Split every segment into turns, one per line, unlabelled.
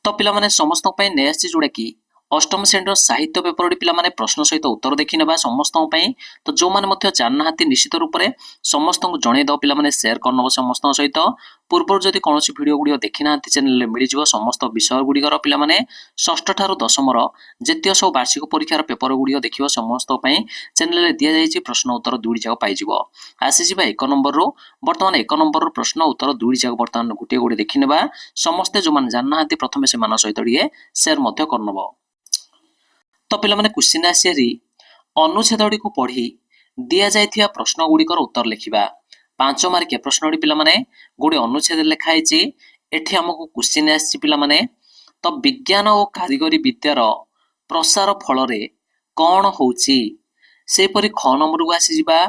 तो पिलामाने समस्त पई ने आसी जोडा कि अष्टम श्रेणी साहित्य पेपर पिलामाने प्रश्न सहित उत्तर देखि नेबा समस्त पई। तो जो माने मध्य जाननाहांती निश्चित रूप से समस्त को जणै दो पिलामाने शेयर करनबो समस्त सहित। पूर्व जदि कोनोसी वीडियो गुडी देखि नाहांती चैनल मिल जिवो समस्त विषय गुडीकर पिलामाने षष्ठ ठारू दशम जेतिय सब वार्षिक परीक्षार पेपर गुडी देखिबो समस्त पई। चैनल रे दिया जायछि प्रश्न उत्तर दुई जाक पाई जिवो। आसी जिबा 1 नंबर रो। वर्तमान 1 नंबर रो प्रश्न उत्तर दुई जाक वर्तमान गुटे गुडी देखि नेबा समस्त जो मान जाननाहांती प्रथमे से मान सहित डिए शेयर मध्य करनबो। तो पिलामाने क्वेश्चन आसीरी अनुच्छेदडी को पढ़ी दिया जायथिया प्रश्न गुडीकर उत्तर लिखिबा। 5 मार्किया प्रश्नडी पिलामाने गोटे अनुच्छेद लिखाई छि। एठी हमकु क्वेश्चन आछि पिलामाने तो विज्ञान और कारीगरी विद्यार प्रसार फल रे कोन होउछि। से परि ख नंबर को आसी जिबा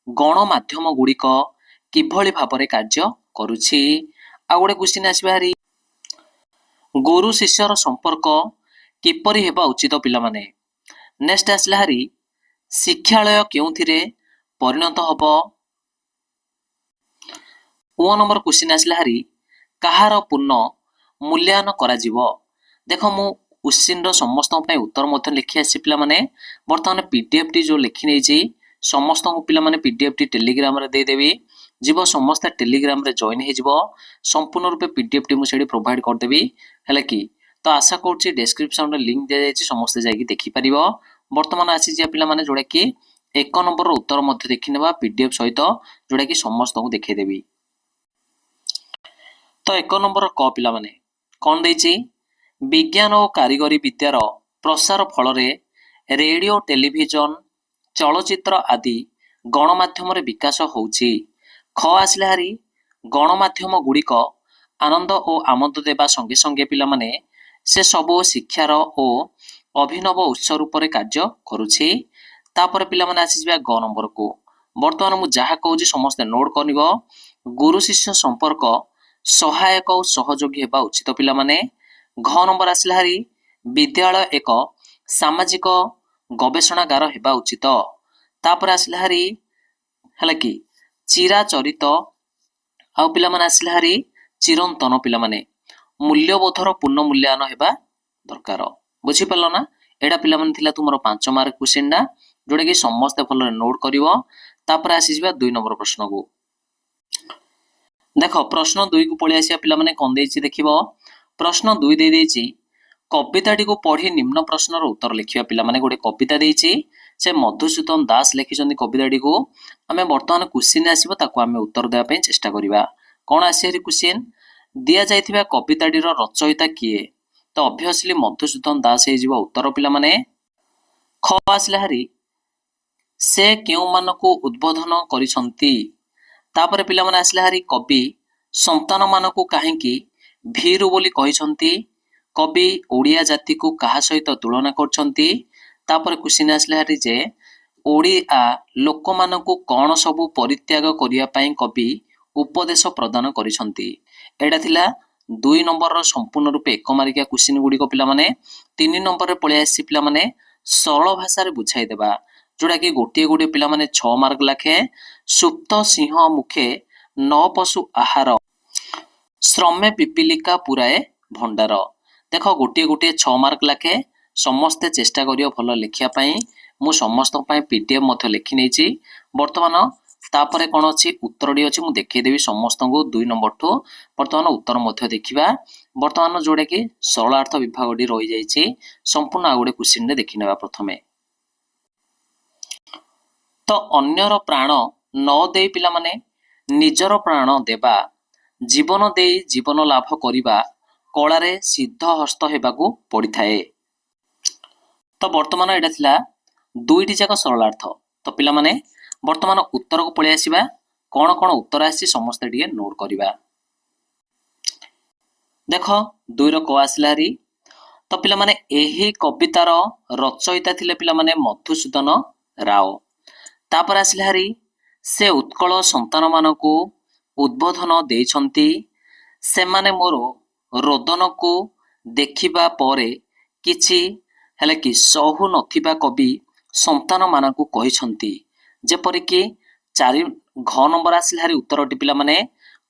गणमाध्यम गुडीक किभଳି भाबरे कार्य करूछि। आ गोटे क्वेश्चन आसीबारी गुरु शिष्यर संपर्क किपरि हेबा उचित पिलामाने। नेक्स्ट आसला हारी शिक्षालय केउथिरे परिणत हबो। 1 नंबर क्वेश्चन आसला हारी कहार पूर्ण मूल्यांकन करा जिवो। देखो मु क्वेश्चन रो समस्त पई उत्तर मध्य लिखि आसी पिलामाने। वर्तमान पीडीएफ टी जो लिखि नै छि समस्त को पिलामाने पीडीएफ टी टेलीग्राम रे दे देबी। जीवो समस्त टेलीग्राम रे जॉइन हे जीवो संपूर्ण रूपे पीडीएफ टी मु सेडी प्रोवाइड कर देबी हैला कि। तो आशा करछि डिस्क्रिप्शन रे लिंक दे जायछि समस्त जायकि देखि परिबो। वर्तमान आसी जे पिला माने जोडा कि 1 नंबर रो उत्तर मध्य देखि नेबा पीडीएफ सहित जोडा कि समस्त को देखै देबी। तो 1 नंबर क पिला माने कोन दैछि विज्ञान और कारीगरी विद्यार प्रसार फल रे रेडियो टेलीविजन चलचित्र आदि गणमाध्यम रे विकास होउछि। ख आसले हारी गणमाध्यम गुडीक आनंद और आमोद देबा संगे संगे पिला माने से सबो शिक्षार और अभिनव उत्स रूप रे कार्य करूछि। तापर पिला माने आसी जिबा ग नंबर को। वर्तमान मु जहा कहूछि समस्त नोट करनिबो। गुरु शिष्य संपर्क सहायक और सहयोगी हेबा उचित पिला माने। घ नंबर आसला हारी विद्यालय एक सामाजिक गवेषणागार हेबा उचित। तापर आसला हारी हला कि चिराचरित आउ पिला माने आसला हारी चिरंतन पिला माने मूल्यबोधर पूर्ण मूल्यांकन हेबा दरकार। बुझी पल्लो ना। एडा पिला माने थिला तुमरो 5 मार्क क्वेश्चन ना जोडे कि समस्त फल नोट करिवो। तापर आसी जिबा 2 नंबर प्रश्न को। देखो प्रश्न 2 को पळि आसिया पिला माने कोन देछि देखिबो। प्रश्न 2 दे देछि कविताटी को पढ़ी निम्न प्रश्न रो उत्तर लिखिबा। पिला माने गोटे कविता देछि से मधुसूदन दास लिखिसंदी कविताटी को। आमे वर्तमान क्वेश्चन आसीबो ताको आमे उत्तर देबा पई चेष्टा करिबा। कोन आसीरी क्वेश्चन दिया जायथिबा कविताटी रो रचयिता किए। तो ऑब्वियसली मधुसूदन दास हे जीवो उत्तर पिला माने। ख आसला हारी से केउ मानको उद्बोधन करिसंती। तापर पिला माने आसला हारी कवि संतान मानको काहेकि भीरु बोली कहिसंती। कवि ओडिया जाति को कहा सहित तुलना करछंती। तापर क्वेश्चन आसला हारी जे ओडिया लोक मानको कोन सबु परित्याग करिया पई कवि उपदेश प्रदान करिसंती। एडा थिला 2 नंबर रो संपूर्ण रूपे 1 मार्किया क्वेश्चन गुडी को पिला माने। 3 नंबर रे पळि आसी पिला माने सरल भाषा रे बुझाई देबा जोडा कि गोटे गोटे पिला माने 6 मार्क लाखे। सुप्त सिंह मुखे 9 पशु आहार श्रमे पिपिलिका पुराए भंडार। देखो गोटे गोटे 6 मार्क लाखे समस्त चेष्टा करियो भलो लिखिया पई। मु समस्त पई पीडीएफ मथे लिखि नै छि। वर्तमान तापरे कोन अछि उत्तरडी अछि मु देखै देबी समस्त को 2 नंबर ठो। वर्तमान उत्तर मध्य देखिबा। वर्तमान जोडे कि सरलार्थ विभागडी रहि जाय छि संपूर्ण आ गोटे क्वेश्चन ने देखि नेबा प्रथमे। तो अन्यर प्राण न देई पिला माने निजर प्राण देबा जीवन देई जीवन लाभ करिबा कलारे सिद्ध हस्त हेबाकू पड़िथाए। तो वर्तमान एटा थिला दुईटी जाक सरलार्थ। तो पिला माने वर्तमान उत्तर को पळि आसीबा। कोन कोन उत्तर आसी समस्त डिए नोट करिबा। देखो 2 रो को आसलारी। तो पिला माने एही कवितार रचयिता थिले पिला माने मधुसूदन राव। तापर आसलारी से उत्कल संतान मानको उद्बोधन देइछंती। से माने मोर रोदन को देखिबा परे किछि हेले कि सहु नथिबा कवि संतान मानको कहिछंती। जेपरि कि 4 घ नंबर आसिल हारी उत्तरटी पिला माने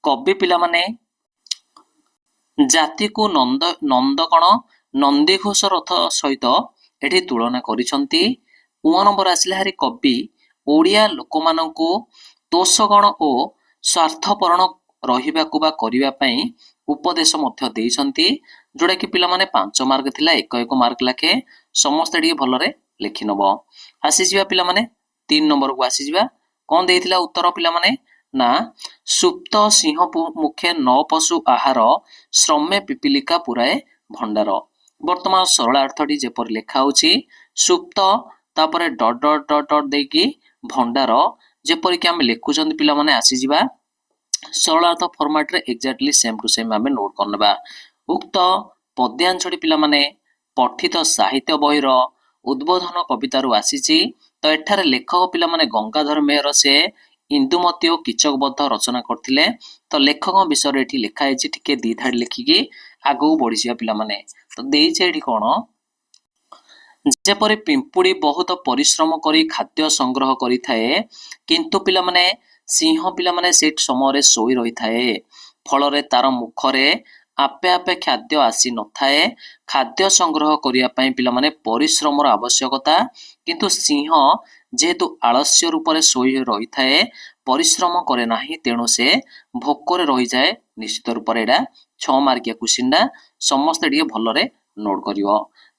कवि पिला माने ଜାତିକୁ ନନ୍ଦ କଣ ନନ୍ଦିଘୋଷ ରଥ ସହିତ ଏଠି ତୁଳନା କରିଛନ୍ତି। ଉଁ ନମ୍ବର ଆସିଲା ହାରି କବି ଓଡ଼ିଆ ଲୋକମାନଙ୍କୁ ତୋଷଗଣ ଓ ସ୍ୱାର୍ଥପରଣ ରହିବାକୁ ବା କରିବା ପାଇଁ ଉପଦେଶ ମଧ୍ୟ ଦେଇଛନ୍ତି, ଯୋଉଟା କି ପିଲାମାନେ 5 ମାର୍କ ଥିଲା, 1 ମାର୍କ ଲେଖେ ସମସ୍ତେ ଟିକେ ଭଲରେ ଲେଖି ନବ। ଆସିଯିବା ପିଲାମାନେ 3 ନମ୍ବରକୁ ଆସିଯିବା। କଣ ଦେଇଥିଲା ଉତ୍ତର ପିଲାମାନେ? ନା ସୁପ୍ତ ସିଂହ ମୁଖେ ନ ପଶୁ ଆହାର ଶ୍ରମେ ପିପିଲିକା ପୁରାଏ ଭଣ୍ଡାର। ବର୍ତ୍ତମାନ ସରଳାର୍ଥଟି ଯେପରି ଲେଖା ହଉଛି ସୁପ୍ତ ତାପରେ ଡଟ୍ ଡଟ୍ ଡଟ୍ ଡଟ୍ ଦେଇକି ଭଣ୍ଡାର ଯେପରିକି ଆମେ ଲେଖୁଛନ୍ତି ପିଲାମାନେ ଆସିଯିବା ସରଳାର୍ଥ ଫର୍ମାଟରେ ଏକ୍ଜାକ୍ଟଲି ସେମ୍ ଟୁ ସେମ୍ ଆମେ ନୋଟ୍ କରିନେବା। ଉକ୍ତ ପଦ୍ୟାଂଶଟି ପିଲାମାନେ ପଠିତ ସାହିତ୍ୟ ବହିର ଉଦ୍ବୋଧନ କବିତାରୁ ଆସିଛି। ତ ଏଠାରେ ଲେଖକ ପିଲାମାନେ ଗଙ୍ଗାଧର ମେହର ସେ ଇନ୍ଦୁମତୀ ଓ କିଚକବଦ୍ଧ ରଚନା କରିଥିଲେ। ତ ଲେଖକଙ୍କ ବିଷୟରେ ଏଠି ଲେଖା ହେଇଛି, ଟିକେ ଦି ଧାଡ଼ି ଲେଖିକି ଆଗକୁ ବଢିଯିବା ପିଲାମାନେ। ତ ଦେଇଛି ଏଠି କଣ, ଯେପରି ପିମ୍ପୁଡ଼ି ବହୁତ ପରିଶ୍ରମ କରି ଖାଦ୍ୟ ସଂଗ୍ରହ କରିଥାଏ, କିନ୍ତୁ ପିଲାମାନେ ସିଂହ ପିଲାମାନେ ସେ ସମୟରେ ଶୋଇ ରହିଥାଏ, ଫଳରେ ତାର ମୁଖରେ ଆପେ ଆପେ ଖାଦ୍ୟ ଆସି ନଥାଏ। ଖାଦ୍ୟ ସଂଗ୍ରହ କରିବା ପାଇଁ ପିଲାମାନେ ପରିଶ୍ରମର ଆବଶ୍ୟକତା, କିନ୍ତୁ ସିଂହ ଯେହେତୁ ଆଳସ୍ୟ ରୂପରେ ଶୋଇ ରହିଥାଏ, ପରିଶ୍ରମ କରେ ନାହିଁ, ତେଣୁ ସେ ଭୋକରେ ରହିଯାଏ। ନିଶ୍ଚିତ ରୂପରେ ଏଇଟା 6 ମାର୍କିଆ କ୍ୱେଶ୍ଚିନ୍ଟା ସମସ୍ତେ ଟିକେ ଭଲରେ ନୋଟ୍ କରିବ।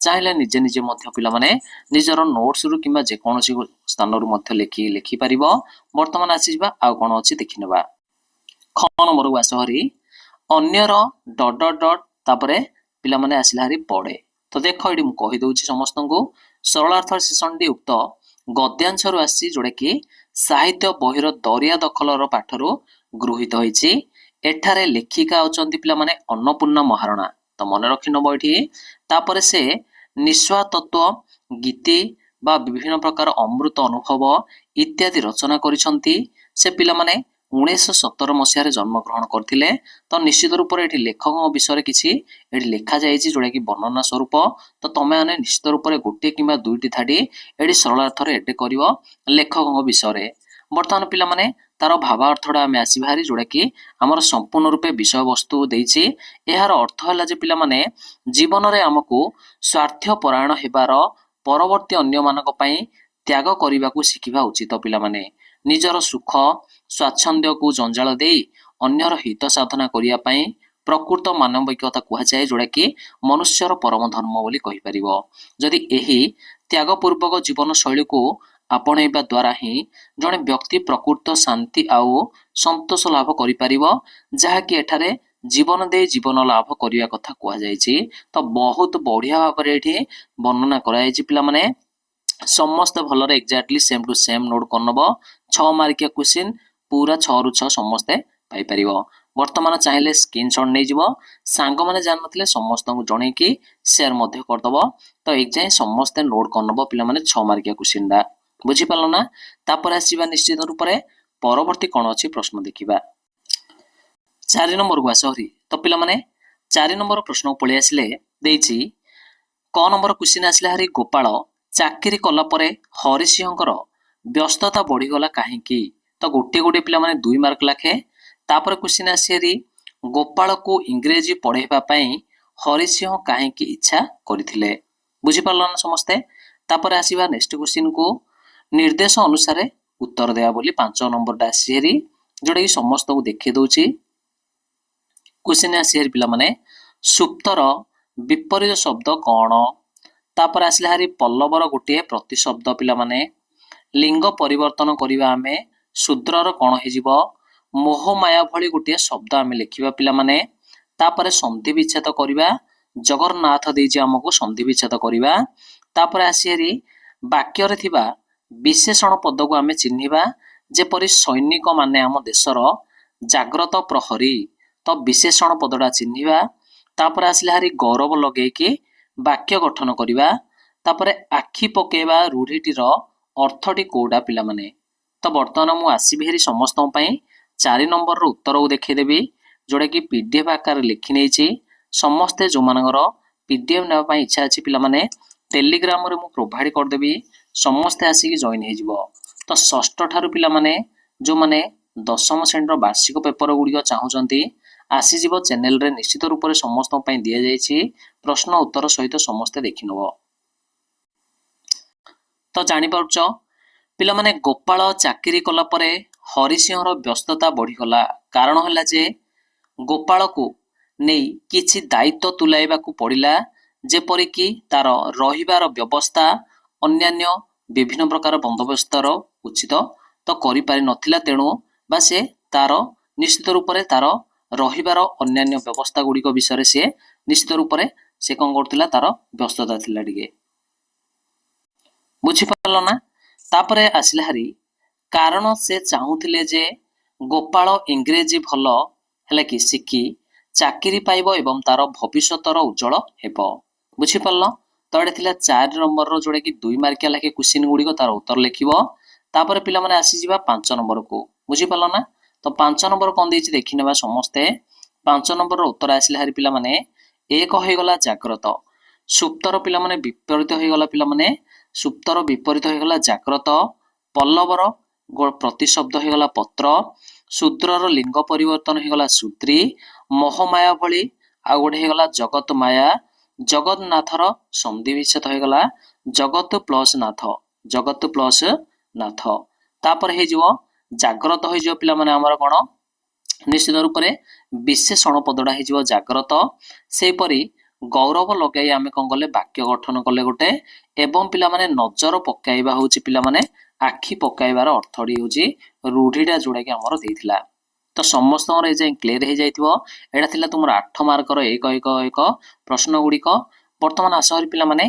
ଚାହିଁଲେ ନିଜେ ନିଜେ ମଧ୍ୟ ପିଲାମାନେ ନିଜର ନୋଟ୍ସରୁ କିମ୍ବା ଯେକୌଣସି ସ୍ଥାନରୁ ମଧ୍ୟ ଲେଖିପାରିବ। ବର୍ତ୍ତମାନ ଆସିଯିବା ଆଉ କଣ ଅଛି ଦେଖିନେବା। ଖ ନମ୍ବରକୁ ଆସ ହରି ଅନ୍ୟର ଡଟ୍ ଡଟ୍ ଡଟ୍ ତାପରେ ପିଲାମାନେ ଆସିଲା ହାରି ପଡ଼େ। ତ ଦେଖ ଏଠି ମୁଁ କହିଦେଉଛି ସମସ୍ତଙ୍କୁ, ସରଳାର୍ଥ ସେସନଟି ଉକ୍ତ ଗଦ୍ୟାଂଶରୁ ଆସିଛି, ଯୋଉଟା କି ସାହିତ୍ୟ ବହିର ଦରିଆ ଦଖଲର ପାଠରୁ ଗୃହୀତ ହୋଇଛି। ଏଠାରେ ଲେଖିକା ଅଛନ୍ତି ପିଲାମାନେ ଅନ୍ନପୂର୍ଣ୍ଣା ମହାରଣା। ତ ମନେ ରଖିନବ ଏଠି। ତାପରେ ସେ ନିଃସ୍ୱାର୍ଥତ୍ୱ ଗୀତି ବା ବିଭିନ୍ନ ପ୍ରକାର ଅମୃତ ଅନୁଭବ ଇତ୍ୟାଦି ରଚନା କରିଛନ୍ତି। ସେ ପିଲାମାନେ 1917 ମସିହାରେ ଜନ୍ମଗ୍ରହଣ କରିଥିଲେ। ତ ନିଶ୍ଚିତ ରୂପରେ ଏଠି ଲେଖକଙ୍କ ବିଷୟରେ କିଛି ଏଠି ଲେଖାଯାଇଛି, ଯୋଉଟା କି ବର୍ଣ୍ଣନା ସ୍ୱରୂପ। ତ ତମେ ମାନେ ନିଶ୍ଚିତ ରୂପରେ ଗୋଟିଏ କିମ୍ବା ଦୁଇଟି ଧାଡ଼ି ଏଠି ସରଳାର୍ଥରେ ଏଡ୍ କରିବ ଲେଖକଙ୍କ ବିଷୟରେ। ବର୍ତ୍ତମାନ ପିଲାମାନେ ତାର ଭାବାର୍ଥଟା ଆମେ ଆସିବା ହାରି, ଯୋଉଟା କି ଆମର ସମ୍ପୂର୍ଣ୍ଣ ରୂପେ ବିଷୟବସ୍ତୁ ଦେଇଛି। ଏହାର ଅର୍ଥ ହେଲା ଯେ ପିଲାମାନେ ଜୀବନରେ ଆମକୁ ସ୍ୱାର୍ଥପରାୟଣ ହେବାର ପରବର୍ତ୍ତୀ ଅନ୍ୟମାନଙ୍କ ପାଇଁ ତ୍ୟାଗ କରିବାକୁ ଶିଖିବା ଉଚିତ। ପିଲାମାନେ ନିଜର ସୁଖ ସ୍ୱାଚ୍ଛନ୍ଦ୍ୟକୁ ଜଞ୍ଜାଳ ଦେଇ ଅନ୍ୟର ହିତ ସାଧନା କରିବା ପାଇଁ ପ୍ରକୃତ ମାନବିକତା କୁହାଯାଏ, ଯୋଉଟା କି ମନୁଷ୍ୟର ପରମ ଧର୍ମ ବୋଲି କହିପାରିବ। ଯଦି ଏହି ତ୍ୟାଗପୂର୍ବକ ଜୀବନ ଶୈଳୀକୁ ଆପଣେଇବା ଦ୍ୱାରା ହିଁ ଜଣେ ବ୍ୟକ୍ତି ପ୍ରକୃତ ଶାନ୍ତି ଆଉ ସନ୍ତୋଷ ଲାଭ କରିପାରିବ, ଯାହାକି ଏଠାରେ ଜୀବନ ଦେଇ ଜୀବନ ଲାଭ କରିବା କଥା କୁହାଯାଇଛି। ତ ବହୁତ ବଢିଆ ଭାବରେ ଏଠି ବର୍ଣ୍ଣନା କରାଯାଇଛି ପିଲାମାନେ। ସମସ୍ତେ ଭଲରେ exactly same to same note କରିନେବ। 6 ମାର୍କିଆ କ୍ୱେଶ୍ଚିନ୍ ପୁରା 6ରୁ 6 ସମସ୍ତେ ପାଇପାରିବ। ବର୍ତ୍ତମାନ ଚାହିଁଲେ ସ୍କ୍ରିନଶଟ୍ ନେଇଯିବ, ସାଙ୍ଗମାନେ ଜାଣିନଥିଲେ ସମସ୍ତଙ୍କୁ ଜଣେଇକି ସେୟାର ମଧ୍ୟ କରିଦେବ। ତ ଏଯାଏଁ ସମସ୍ତେ ନୋଟ୍ କରିନେବ ପିଲାମାନେ 6 ମାର୍କିଆ କ୍ୱେଶ୍ଚିନ୍ଟା। ବୁଝିପାରିଲ ନା? ତାପରେ ଆସିବା ନିଶ୍ଚିତ ରୂପରେ ପରବର୍ତ୍ତୀ କଣ ଅଛି ପ୍ରଶ୍ନ ଦେଖିବା। 4 ନମ୍ବରକୁ ଆସ ହରି। ତ ପିଲାମାନେ 4 ନମ୍ବର ପ୍ରଶ୍ନକୁ ପଳେଇ ଆସିଲେ ଦେଇଛି କ ନମ୍ବର କ୍ୱେଶ୍ଚିନ୍ ଆସିଲା ହାରି ଗୋପାଳ ଚାକିରି କଲା ପରେ ହରିସିଂହଙ୍କର ବ୍ୟସ୍ତତା ବଢିଗଲା କାହିଁକି? ତ ଗୋଟିଏ ପିଲାମାନେ 2 ମାର୍କ ଲେଖେ। ତାପରେ କ୍ୱେଶ୍ଚିନ୍ ଆସି ହାରି ଗୋପାଳକୁ ଇଂରେଜୀ ପଢେଇବା ପାଇଁ ହରିସିଂହ କାହିଁକି ଇଚ୍ଛା କରିଥିଲେ? ବୁଝିପାରିଲ ନା ସମସ୍ତେ? ତାପରେ ଆସିବା ନେକ୍ସଟ କ୍ୱେଶ୍ଚିନ୍ କୁ ନିର୍ଦ୍ଦେଶ ଅନୁସାରେ ଉତ୍ତର ଦେବା ବୋଲି 5 ନମ୍ବରଟା ଆସି ହାରି, ଯୋଉଟା କି ସମସ୍ତଙ୍କୁ ଦେଖେଇ ଦଉଛି। କ୍ୱେଶ୍ଚିନ୍ ଆସି ହାରି ପିଲାମାନେ ସୁପ୍ତର ବିପରୀତ ଶବ୍ଦ କଣ? ତାପରେ ଆସିଲା ହାରି ପଲ୍ଲବର ଗୋଟିଏ ପ୍ରତିଶବ୍ଦ ପିଲାମାନେ। ଲିଙ୍ଗ ପରିବର୍ତ୍ତନ କରିବା ଆମେ ଶୂଦ୍ରର କଣ ହେଇଯିବ? ମୋହମାୟା ଭଳି ଗୋଟିଏ ଶବ୍ଦ ଆମେ ଲେଖିବା ପିଲାମାନେ। ତାପରେ ସନ୍ଧି ବିଚ୍ଛେଦ କରିବା, ଜଗନ୍ନାଥ ଦେଇଛି ଆମକୁ ସନ୍ଧି ବିଚ୍ଛେଦ କରିବା। ତାପରେ ଆସି ହାରି ବାକ୍ୟରେ ଥିବା ବିଶେଷଣ ପଦକୁ ଆମେ ଚିହ୍ନିବା, ଯେପରି ସୈନିକ ମାନେ ଆମ ଦେଶର ଜାଗ୍ରତ ପ୍ରହରୀ। ତ ବିଶେଷଣ ପଦଟା ଚିହ୍ନିବା। ତାପରେ ଆସିଲା ହାରି ଗୌରବ ଲଗେଇକି ବାକ୍ୟ ଗଠନ କରିବା। ତାପରେ ଆଖି ପକେଇବା ରୂଢିଟିର ଅର୍ଥଟି କୋଉଟା ପିଲାମାନେ? ତ ବର୍ତ୍ତମାନ ମୁଁ ଆସିବି ହେରି ସମସ୍ତଙ୍କ ପାଇଁ 4 ନମ୍ବରର ଉତ୍ତରକୁ ଦେଖେଇଦେବି, ଯୋଉଟା କି PDF ଆକାରରେ ଲେଖି ନେଇଛି। ସମସ୍ତେ ଯୋଉମାନଙ୍କର PDF ନେବା ପାଇଁ ଇଚ୍ଛା ଅଛି ପିଲାମାନେ ଟେଲିଗ୍ରାମରେ ମୁଁ ପ୍ରୋଭାଇଡ କରିଦେବି, ସମସ୍ତେ ଆସିକି ଜଏନ୍ ହେଇଯିବ। ତ ଷଷ୍ଠ ଠାରୁ ପିଲାମାନେ ଯୋଉମାନେ 10ମ ଶ୍ରେଣୀର ବାର୍ଷିକ ପେପର ଗୁଡ଼ିକ ଚାହୁଁଛନ୍ତି ଆସିଯିବ ଚ୍ୟାନେଲରେ ନିଶ୍ଚିତ ରୂପରେ ସମସ୍ତଙ୍କ ପାଇଁ ଦିଆଯାଇଛି ପ୍ରଶ୍ନ ଉତ୍ତର ସହିତ ସମସ୍ତେ ଦେଖିନେବ। ତ ଜାଣିପାରୁଛ ପିଲାମାନେ ଗୋପାଳ ଚାକିରି କଲା ପରେ ହରିସିଂହର ବ୍ୟସ୍ତତା ବଢ଼ିଗଲା। କାରଣ ହେଲା ଯେ ଗୋପାଳକୁ ନେଇ କିଛି ଦାୟିତ୍ୱ ତୁଲାଇବାକୁ ପଡ଼ିଲା, ଯେପରିକି ତାର ରହିବାର ବ୍ୟବସ୍ଥା ଅନ୍ୟାନ୍ୟ ବିଭିନ୍ନ ପ୍ରକାର ବନ୍ଦୋବସ୍ତର ଉଚିତ ତ କରିପାରିନଥିଲା। ତେଣୁ ବା ସେ ତାର ନିଶ୍ଚିତ ରୂପରେ ତାର ରହିବାର ଅନ୍ୟାନ୍ୟ ବ୍ୟବସ୍ଥା ଗୁଡ଼ିକ ବିଷୟରେ ସେ ନିଶ୍ଚିତ ରୂପରେ ସେ କ'ଣ କରୁଥିଲା, ତାର ବ୍ୟସ୍ତତା ଥିଲା ଟିକେ। ବୁଝିପାରିଲ ନା? ତାପରେ ଆସିଲା ହାରି କାରଣ ସେ ଚାହୁଁଥିଲେ ଯେ ଗୋପାଳ ଇଂରେଜୀ ଭଲ ହେଲା କି ଶିଖି ଚାକିରି ପାଇବ ଏବଂ ତାର ଭବିଷ୍ୟତର ଉଜ୍ଜଳ ହେବ। ବୁଝିପାରିଲ? ତ ଏଠି ଥିଲା 4 ନମ୍ବରର ଯୋଉଟା କି 2 ମାର୍କିଆ ଲେଖେ କ୍ୱେଶ୍ଚିନ ଗୁଡ଼ିକ ତାର ଉତ୍ତର ଲେଖିବ। ତାପରେ ପିଲାମାନେ ଆସିଯିବା 5 ନମ୍ବରକୁ। ବୁଝିପାରିଲ ନା? ତ 5 ନମ୍ବର କ'ଣ ଦେଇଛି ଦେଖିନେବା ସମସ୍ତେ। 5 ନମ୍ବରର ଉତ୍ତର ଆସିଲା ହାରି ପିଲାମାନେ 1 ହେଇଗଲା ଜାଗ୍ରତ। ସୁପ୍ତର ପିଲାମାନେ ବିପରୀତ ହେଇଗଲା ପିଲାମାନେ ସୁପ୍ତର ବିପରୀତ ହେଇଗଲା ଜାଗ୍ରତ। ପଲ୍ଲବର ପ୍ରତିଶବ୍ଦ ହେଇଗଲା ପତ୍ର। ଶୂଦ୍ରର ଲିଙ୍ଗ ପରିବର୍ତ୍ତନ ହେଇଗଲା ଶୂଦ୍ରୀ। ମୋହମାୟା ଭଳି ଆଉ ଗୋଟେ ହେଇଗଲା ଜଗତ ମାୟା। ଜଗନ୍ନାଥର ସନ୍ଧି ବିଚ୍ଛେଦ ହେଇଗଲା ଜଗତ ପ୍ଲସ ନାଥ। ଜଗତ ପ୍ଲସ ନାଥ। ତାପରେ ହେଇଯିବ ଜାଗ୍ରତ ହେଇଯିବ ପିଲାମାନେ ଆମର କ'ଣ ନିଶ୍ଚିତ ରୂପରେ ବିଶେଷଣ ପଦଟା ହେଇଯିବ ଜାଗ୍ରତ। ସେହିପରି ଗୌରବ ଲଗାଇ ଆମେ କ'ଣ କଲେ ବାକ୍ୟ ଗଠନ କଲେ ଗୋଟେ, ଏବଂ ପିଲାମାନେ ନଜର ପକାଇବା ହେଉଛି ପିଲାମାନେ ଆଖି ପକାଇବାର ଅର୍ଥଟି ହେଉଛି ରୂଢ଼ିଟା ଯୋଉଟାକି ଆମର ଦେଇଥିଲା। ତ ସମସ୍ତଙ୍କର ଏ ଯାଏଁ କ୍ଲିୟର ହେଇଯାଇଥିବ। ଏଇଟା ଥିଲା ତୁମର 8 ମାର୍କର 1 1 1 ପ୍ରଶ୍ନ ଗୁଡ଼ିକ। ବର୍ତ୍ତମାନ ଆସ ପିଲାମାନେ